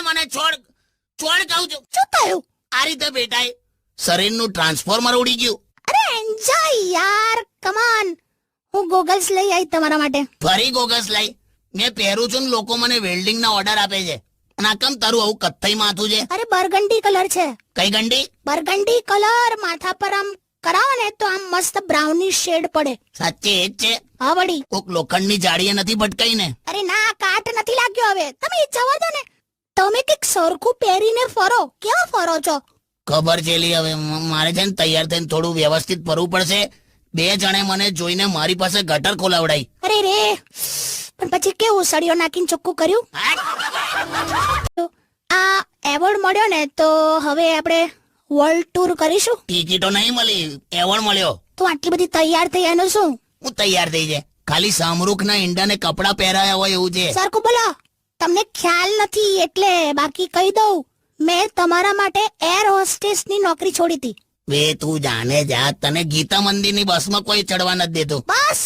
મને છોડ છોડ કહું છું. શું થયું? આ રીતે બેટાએ શરીરનું ટ્રાન્સફોર્મર ઉડી ગયું. અરે એન્જોય યાર, કમ ઓન. હું ગોગલ્સ લઈ આવી તમારા માટે. ફરી ગોગસ લઈ? મેં પહેરું છું ને લોકો મને વેલ્ડિંગના ઓર્ડર આપે છે. અને આ કેમ તારું આવું કથ્થઈ માથું છે? અરે બરગંડી કલર છે. કઈ ગંડી? બરગંડી કલર માથા પર આમ કરાવો ને તો આમ મસ્ત બ્રાઉની શેડ પડે. સાચે એ જ છે? હા વળી. કોક લોખંડની જાળીએ નથી ભટકાઈ ને? અરે ના, કાટ નથી લાગ્યો. હવે તમે જવા દો ને. તમે કંઈક સરખું પહેરીને ફરો. કેવા ફરો છો? ખબર છે લી, હવે મારે છે ને તૈયાર થઈને થોડું વ્યવસ્થિત ફરવું પડશે. 2 જણે મને જોઈને મારી પાસે ગટર ખોલાવડાઈ. અરે રે, પણ પછી કેવું સળિયો નાખીને ચોખ્ખું કર્યું? આ એવોર્ડ મળ્યો ને તો હવે આપણે વર્લ્ડ ટૂર કરીશું. ટિકિટો નહીં મળી, એવોર્ડ મળ્યો. તો આટલી બધી તૈયાર થઈ એનું શું? હું તૈયાર થઈ જાય, ખાલી સામરૂખના ઈંડાને કપડા પહેરાયા હોય એવું છે. સરખું બોલો. તમને ખ્યાલ નથી એટલે બાકી કહી દઉં. મેં તમારા માટે એર હોસ્ટેસની નોકરી છોડી હતી. વે તું જાને જા, તને ગીતા મંદિરની બસમાં કોઈ ચડવા નથી દેતું. બસ,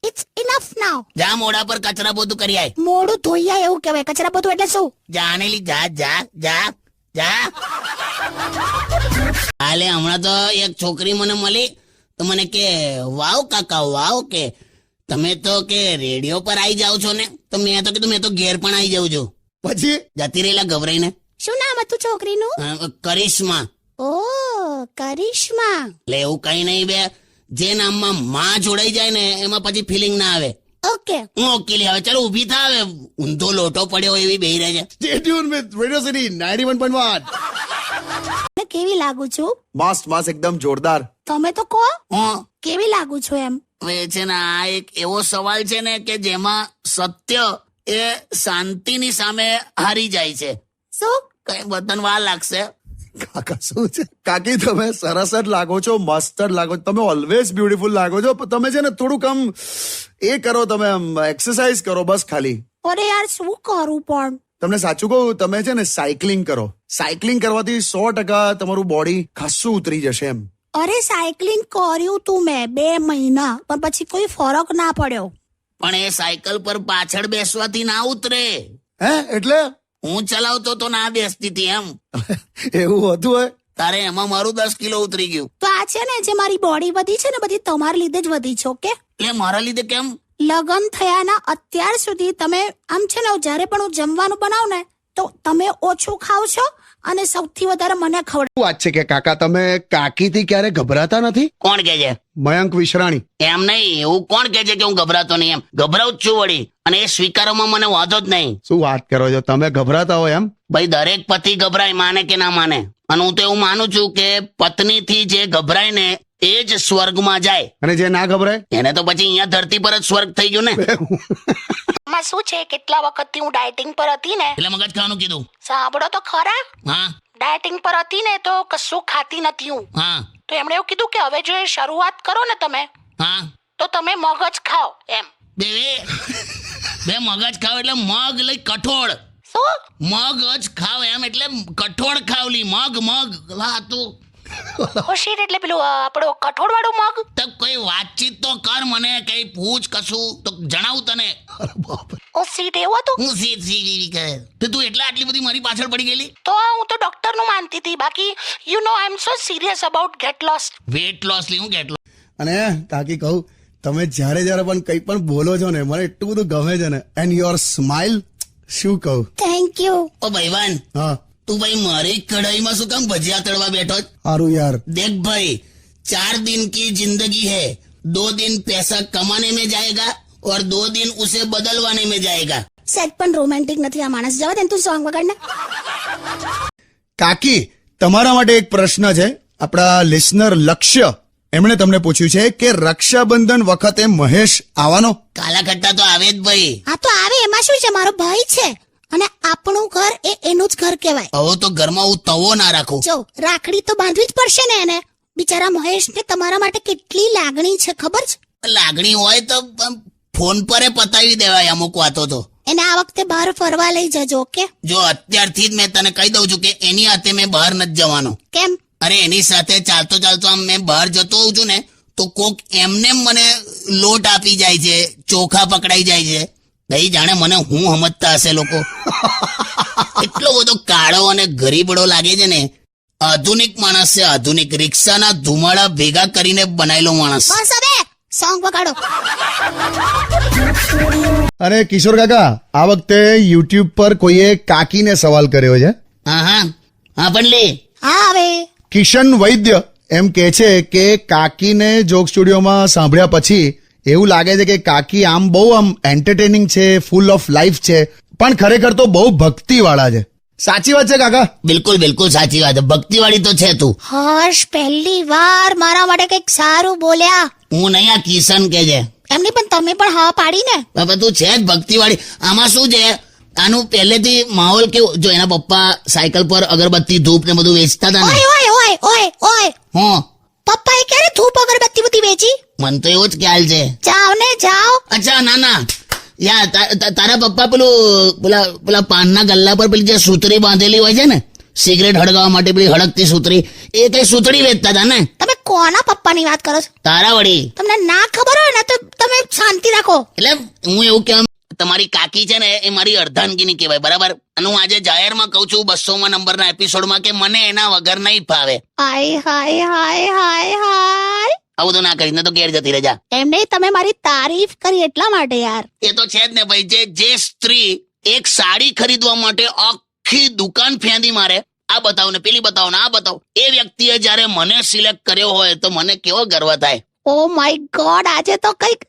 ઇટ્સ ઇનફ નાઉ. જા મોઢા પર કચરા પોતું કરી આય. મોઢું ધોઈયા એવું કહેવાય. કચરા પોતું એટલે શું? જાનેલી જા જા જા જા. હાલે હમણાં તો એક છોકરી મને મળી તો મને કે વાવ કાકા વાવ, કે તમે તો કે રેડિયો પર આવી જાવ છો ને. તો મેં તો કીધું મેં તો ઘેર પણ આવી જાઉં છું. પછી જતી રહેલા ગભરાઈને. શું નામ હતું છોકરીનું? કરિશ્મા. ઓ કરિશ્મા. એટલે એવું કઈ નહીં બે, જે નામમાં માં જોડાઈ જાય ને એમાં પછી ફિલિંગ ના આવે. ઓકે. હું ઓકેલી. હવે ચાલો ઊભી થા, હવે ઊંધો લોટો પડ્યો એવી બેહી રહે છે. Stay tune with radio city 91.1. મેં કેવી લાગુ છું? મસ્ત મસ્ત, એકદમ જોરદાર. તમે તો કહો હું કેવી લાગુ છું એમ. હવે છે ને આ એક એવો સવાલ છે ને કે જેમાં સત્ય એ શાંતિની સામે હારી જાય છે. શું? કઈ બધાને વાર લાગશે. કાકા શું છે? કાકી તમે સરસ જ લાગો છો, મસ્ત જ લાગો છો. તમે ઓલવેઝ બ્યુટીફુલ લાગો છો. પણ તમે છે ને થોડુંક આમ એ કરો, તમે આમ એક્સરસાઇઝ કરો બસ ખાલી. અરે યાર શું કરું પણ? તમને સાચું કહું, તમે છે ને સાયકલિંગ કરો. સાયકલિંગ કરવાથી 100% તમારું બોડી ખાસું ઉતરી જશે એમ. અરે સાયકલિંગ કર્યું તું મેં 2 મહિના, પણ પછી કોઈ ફરક ના પડ્યો. પણ એ સાયકલ પર પાછળ બેસવાથી ના ઉતરે. હે એટલે હું ચલાવતો તો ના બેસતી હતી એમ. એવું હતું હોય? તારે એમાં મારું 10 કિલો ઉતરી ગયું. તો આ છે ને જે મારી બોડી વધી છે ને બધી તમારા લીધે જ વધી છે. ઓકે? એટલે મારા લીધે કેમ? લગ્ન થયાના અત્યાર સુધી તમે આમ છે ને જ્યારે પણ હું જમવાનું બનાવું ને તો તમે ઓછું ખાવ છો અને સૌથી વધારે મને ખવડાવો. શું વાત છે કે કાકા તમે કાકીથી ક્યારે ગભરાતા નથી? કોણ કે છે? મયંક વિશ્રાણી. એમ નહીં, એવું કોણ કે છે કે હું ગભરાતો નહીં? એમ ગભરાવું જ છું વળી, અને એ સ્વીકારવામાં મને વાંધો જ નહીં. શું વાત કરો છો? તમે ગભરાતા હોય એમ? ભાઈ દરેક પતિ ગભરાય, માને કે ના માને. અને હું તો એવું માનું છું કે પત્નીથી જે ગભરાય ને એ જ સ્વર્ગમાં જાય, અને જે ના ગભરાય એને તો પછી અહીંયા ધરતી પર જ સ્વર્ગ થઈ ગયું ને. માં શું છે, કેટલા વખતથી હું ડાયટિંગ પર હતી ને. એટલે મગજ ખાવાનું કીધું? સાંભળો તો ખરા. હા ડાયટિંગ પર હતી ને તો કશું ખાતી નથી હું. હા તો એમણે એવું કીધું કે હવે જો એ શરૂઆત કરો ને તમે હા. તો તમે મગજ ખાઓ એમ. બે મગજ ખાવ એટલે મગ લઈ કઠોળ. શું? મગજ ખાવ એમ એટલે કઠોળ ખાવલી. મગ લા તું શીટ એટલે પેલું આપણો કઠોળ વાળું મગ. તો કોઈ વાતચીત તો કર, મને કઈ પૂછ કશું તો જણાવું તને. ઓ શીટ એવું હતું? હું સી કહે તો તું એટલે આટલી બધી મારી પાછળ પડી ગયેલી? તો હું તો ડોક્ટર નું માનતી હતી. બાકી you know I am so serious about get lost. Weight loss લી હું ગેટ લોસ. અને કાકી કહું, તમે જ્યારે જ્યારે પણ કંઈ પણ બોલો છો ને મને એટલું બધું ગમે છે ને. એન્ડ યોર સ્માઇલ, શું કહું. Thank you. ઓ ભાઈવાન, હા તું ભાઈ મારી કઢાઈમાં શું કામ ભજીયા તળવા બેઠો? સારું યાર. देख भाई, 4 दिन की जिंदगी है, 2 दिन पैसा कमाने में जाएगा और 2 दिन उसे बदलवाने में जाएगा. સેટ પણ રોમેન્ટિક નથી આ માણસ. જવા દે તું સોંગ વગાડને. કાકી તમારા માટે એક પ્રશ્ન છે. આપણા લિસનર લક્ષ્ય એમણે તમને પૂછ્યું છે કે રક્ષાબંધન વખતે મહેશ આવવાનો? કાલા ખટ્ટા તો આવે જ ભાઈ. હા તો આવે, એમાં શું છે? મારો ભાઈ છે અને આપણું ઘર એ એનું જ ઘર કહેવાય. હવે તો ઘરમાં હું તવો ના રાખું. જો રાખડી તો બાંધવી જ પડશે ને એને. બિચારા મહેશને તમારા માટે કેટલી લાગણી છે ખબર છે? લાગણી હોય તો ફોન પર પતાવી દેવાય અમુક વાતો તો. એને આ વખતે બહાર ફરવા લઈ જજો. ઓકે? જો અત્યારથી જ મેં તને કહી દઉં છું કે એની હાથે મેં બહાર નથી જવાનો. કેમ? અરે એની સાથે ચાલતો આમ મેં બહાર જતો હોઉં છું ને તો કોક એમને મને લોટ આપી જાય છે, ચોખા પકડાઈ જાય છે. નહીં જાણે મને હું સમજતા હશે લોકો. એટલો બધો કાળો અને ગરીબડો લાગે છે ને. આધુનિક માણસ છે, આધુનિક. રિક્ષાના ધુમાડા ભેગા કરીને બનાવેલો માણસ. બસ હવે સોંગ વગાડો. અને કિશોર કાકા, આ વખતે યુટ્યુબ પર કોઈએ કાકીને સવાલ કર્યો છે. હા હા હા પણ લે. હા હવે કિશન વૈદ્ય એમ કે છે કે કાકીને જોક સ્ટુડિયોમાં સાંભળ્યા પછી એવું લાગે છે કે કાકી આમ બહુ આમ એન્ટરટેનિંગ છે, ફૂલ ઓફ લાઈફ છે, પણ ખરેખર તો બહુ ભક્તિવાળા છે. સાચી વાત છે કાકા? બિલકુલ બિલકુલ સાચી વાત. ભક્તિવાળી તો છે તું. હર્ષ પહેલી વાર મારા માટે કંઈક સારું બોલ્યા. હું નહીં, આ કિશન કે છે. એમની પણ તમે પણ હા પાડી ને. બાબા તું છે જ ભક્તિવાળી. આમાં શું છે, આનું પહેલેથી માહોલ કેવું, જો એના પપ્પા સાયકલ પર અગરબત્તી ધૂપ ને બધું વેચતા હતા ને. ઓય ઓય ઓય ઓય ઓય હું પપ્પાએ ક્યારે ધૂપ અગરબત્તી બધી વેચી? મને તો એવો જ ખ્યાલ છે. જાઓ ને જાઓ. અચ્છા ના ના યા તારા પપ્પા પેલા પાનના ગલ્લા પર પેલી જે સૂતરી બાંધેલી હોય છે ને, સિગરેટ હળગાવવા માટે પેલી હળગતી સૂતરી, એ કઈ સૂતરી વેચતા હતા ને. તમે કોના પપ્પાની વાત કરો છો? તારા વળી. તમને ના ખબર હોય ને તો તમે શાંતિ રાખો. એટલે હું એવું કહેવા, તમારી કાકી છે ને એ મારી અર્ધાંગીની કહેવાય, બરાબર? અને હું આજે જાહેરમાં કહું છું 200મા નંબરના એપિસોડમાં કે મને એના વગર નહીં ફાવે. હાય હાય હાય હાય હાય. આવું તો ના કરી, ને તો ઘેર જતી રહેજા. એમને તમે મારી તારીફ કરી એટલા માટે યાર. એ તો છે જ ને ભાઈ. જે સ્ત્રી એક સાડી ખરીદવા માટે આખી દુકાન ફેંદી મારે, આ બતાવો ને પેલી બતાવો ને આ બતાવો, એ વ્યક્તિએ જયારે મને સિલેક્ટ કર્યો હોય તો મને કેવો ગર્વ થાય. ઓ માય ગોડ, આજે તો કઈક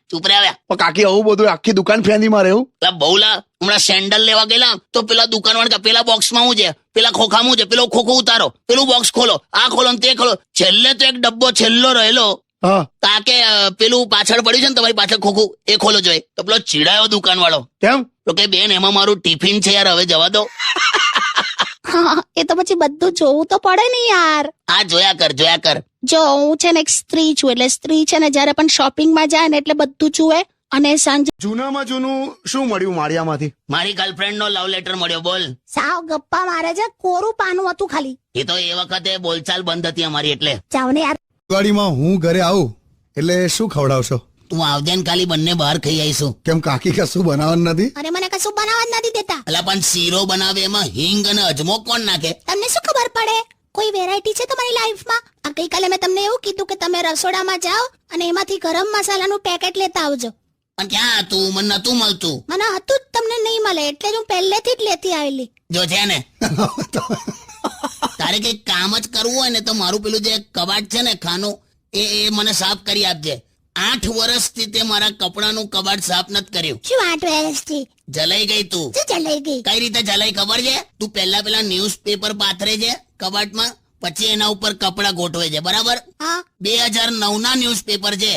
ચૂપ રે આવ્યા. પણ કાકી આવું બધું આખી દુકાન ફેંદી મારે એવું? પેલા બહુલા હમણાં સેન્ડલ લેવા ગયેલા તો પેલા દુકાનવાળા પેલા બોક્સમાં હું છે, પેલા ખોખામાં છે, પેલો ખોખો ઉતારો, પેલું બોક્સ ખોલો, આ ખોલો ને તે ખોલો. છેલ્લે તો એક ડબ્બો છેલ્લો રહેલો, હા, તાકે પેલું પાછળ પડ્યું છે ને તમારી પાછળ ખોખું, એ ખોલો જોઈએ. તો પેલો ચીડાયો દુકાનવાળો. કેમ? તો કે બેન એમાં મારું ટિફિન છે યાર, હવે જવા દો. એ તો પછી બધું જોવું તો પડે ને યાર. આ જોયા કર જોયા કર. જો હું છે ને એક સ્ત્રી છું, એટલે સ્ત્રી છે ને જયારે પણ શોપિંગમાં જાય ને એટલે બધું જુએ. અને સાંજે જૂનામાં જૂનું શું મળ્યું માળિયામાંથી? મારી ગર્લફ્રેન્ડ નો લવ લેટર મળ્યો. બોલ. સાવ ગપ્પા મારે છે, કોરું પાનું હતું ખાલી. એ તો એ વખતે બોલચાલ બંધ હતી અમારી એટલે. જાઓ ને યાર. દિવાળીમાં હું ઘરે આવું એટલે શું ખવડાવશો? તું આવજે ને ખાલી બંને બહાર ખાઈ આવીશું. કેમ કાકી કશું બનાવવાનું નથી? અરે મને કશું બનાવવા જ નથી દેતા. અલા પણ શીરો બનાવે એમાં હિંગ અને અજમો કોણ નાખે? તમને શું ખબર પડે? કોઈ વેરાયટી છે તમારી લાઈફમાં? આ ગઈકાલે મેં તમને એવું કીધું કે તમે રસોડામાં જાઓ અને એમાંથી ગરમ મસાલાનું પેકેટ લેતા આવજો. પણ ક્યાં હતું? મને નતું મળતું. મને હતું જ, તમને નહીં મળે એટલે જ હું પહેલેથી જ લેતી આવેલી. જો છે ને તારે કઈ કામ જ કરવું હોય ને તો મારું પેલું જે કબાટ છે ને ખાનું, એ મને સાફ કરી આપજે. 8 વર્ષથી તે મારા કપડાનું કબાટ સાફ નથી કર્યું. શું 8 વર્ષથી? જલાઈ ગઈ તું. શું ચલાઈ ગઈ? કઈ રીતે જલાઈ ખબર છે? તું પેલા ન્યૂઝપેપર પાથરે છે કબાટમાં, પછી એના ઉપર કપડા ગોઠવે છે, બરાબર? હા. 2009 ના ન્યૂઝપેપર છે.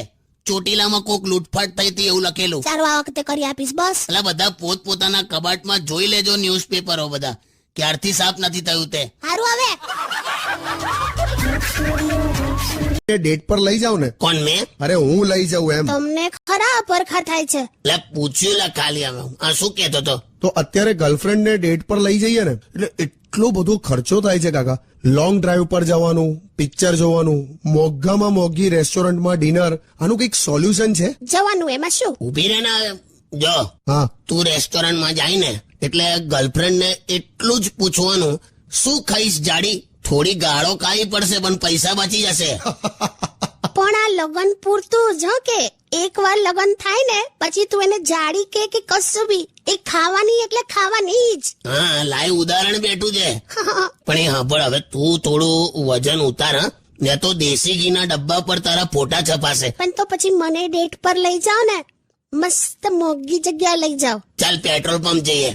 ચોટીલામાં કોક લૂંટફાટ થઈ હતી એવું લખેલું. સારું, આ વખતે કરી આપીશ બસ. એટલે બધા પોતપોતાના કબાટમાં જોઈ લેજો ન્યૂઝપેપરો બધા, ક્યારથી સાફ નથી થયું તે. સારું હવે. ડેટ પર લઈ જાવ ને. કોણ મેં? અરે હું લઈ જાઉં એમ. તમને ખરા પરખા થાય છે. એટલે પૂછ્યું લે ખાલી અમે. આ શું કહેતો તો? તો અત્યારે ગર્લફ્રેન્ડ ને ડેટ પર લઈ જઈએ ને એટલે એટલો બધો ખર્ચો થાય છે કાકા. લોંગ ડ્રાઈવ પર જવાનું, પિક્ચર જોવાનું, મોંઘામાં મોંઘી રેસ્ટોરન્ટમાં ડિનર. આનું કઈક સોલ્યુશન છે? જવાનું એમાં શું? ઉભી રહે ને. જો હા, તું રેસ્ટોરન્ટમાં જાય ને એટલે ગર્લફ્રેન્ડ ને એટલું જ પૂછવાનું, શું ખાઈશ જાડી? થોડી ગાળો ખાવી પડશે પણ પૈસા બચી જશે. પણ આ લગન પૂરતું જ હં કે એકવાર લગન થાય ને પછી તું એને જાડી કે કશું બી એ ખાવાની એટલે ખાવાની જ. હા, લાઈવ ઉદાહરણ બેઠું છે. પણ એ સાંભળ, હવે તું થોડું વજન ઉતાર, હા? ને તો દેશી ઘીના ડબ્બા પર તારા ફોટા છપાશે. પણ તો પછી મને ડેટ પર લઈ જાઓ ને, મસ્ત મોંઘી જગ્યા લઈ જાઓ. ચાલ પેટ્રોલ પંપ જઈએ.